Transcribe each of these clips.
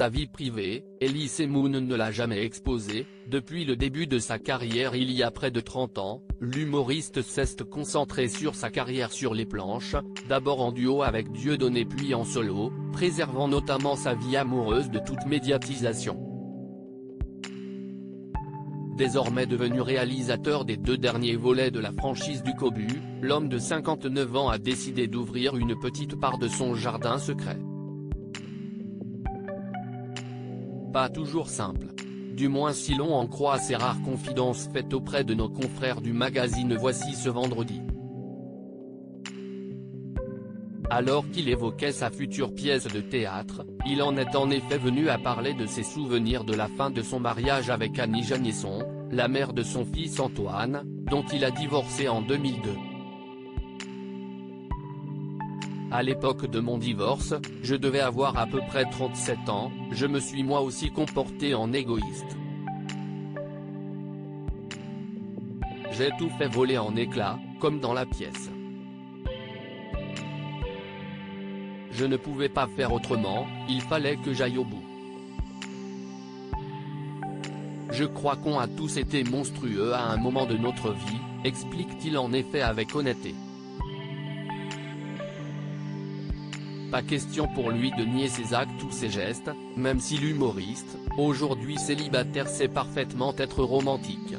Sa vie privée, Elise Moon ne l'a jamais exposée. Depuis le début de sa carrière il y a près de 30 ans, l'humoriste s'est concentré sur sa carrière sur les planches, d'abord en duo avec Dieudonné puis en solo, préservant notamment sa vie amoureuse de toute médiatisation. Désormais devenu réalisateur des 2 derniers volets de la franchise du Cobu, l'homme de 59 ans a décidé d'ouvrir une petite part de son jardin secret. Pas toujours simple. Du moins si l'on en croit ces rares confidences faites auprès de nos confrères du magazine Voici ce vendredi. Alors qu'il évoquait sa future pièce de théâtre, il en est en effet venu à parler de ses souvenirs de la fin de son mariage avec Annie Janisson, la mère de son fils Antoine, dont il a divorcé en 2002. À l'époque de mon divorce, je devais avoir à peu près 37 ans, je me suis moi aussi comporté en égoïste. J'ai tout fait voler en éclats, comme dans la pièce. Je ne pouvais pas faire autrement, il fallait que j'aille au bout. Je crois qu'on a tous été monstrueux à un moment de notre vie, explique-t-il en effet avec honnêteté. Pas question pour lui de nier ses actes ou ses gestes, même si l'humoriste, aujourd'hui célibataire sait parfaitement être romantique.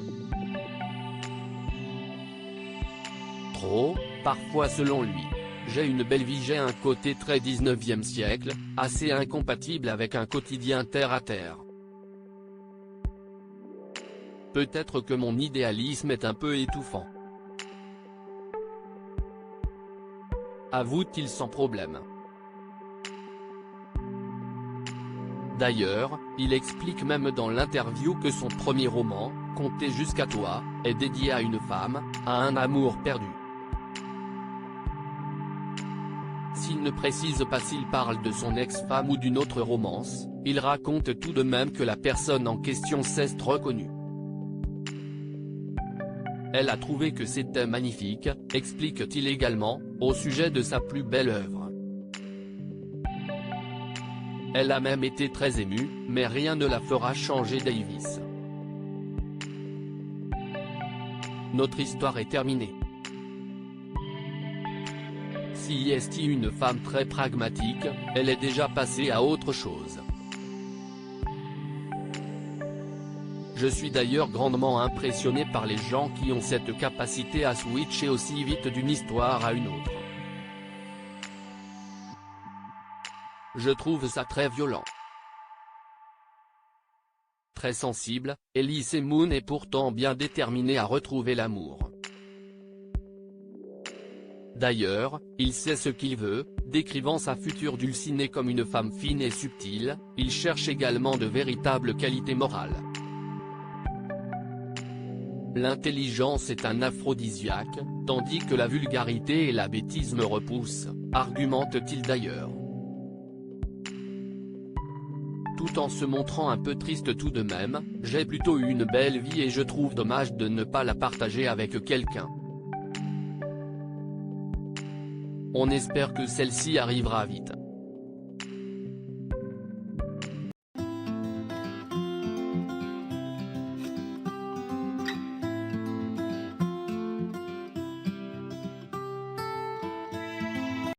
Trop, parfois selon lui. J'ai une belle vie, j'ai un côté très 19e siècle, assez incompatible avec un quotidien terre à terre. Peut-être que mon idéalisme est un peu étouffant. Avoue-t-il sans problème. D'ailleurs, il explique même dans l'interview que son premier roman, Compter jusqu'à toi, est dédié à une femme, à un amour perdu. S'il ne précise pas s'il parle de son ex-femme ou d'une autre romance, il raconte tout de même que la personne en question s'est reconnue. Elle a trouvé que c'était magnifique, explique-t-il également, au sujet de sa plus belle œuvre. Elle a même été très émue, mais rien ne la fera changer Davis. Notre histoire est terminée. Si est une femme très pragmatique, elle est déjà passée à autre chose. Je suis d'ailleurs grandement impressionné par les gens qui ont cette capacité à switcher aussi vite d'une histoire à une autre. Je trouve ça très violent. Très sensible, Elise Moon est pourtant bien déterminée à retrouver l'amour. D'ailleurs, il sait ce qu'il veut, décrivant sa future Dulcinée comme une femme fine et subtile, il cherche également de véritables qualités morales. L'intelligence est un aphrodisiaque, tandis que la vulgarité et la bêtise me repoussent, argumente-t-il d'ailleurs. Tout en se montrant un peu triste tout de même, j'ai plutôt eu une belle vie et je trouve dommage de ne pas la partager avec quelqu'un. On espère que celle-ci arrivera vite.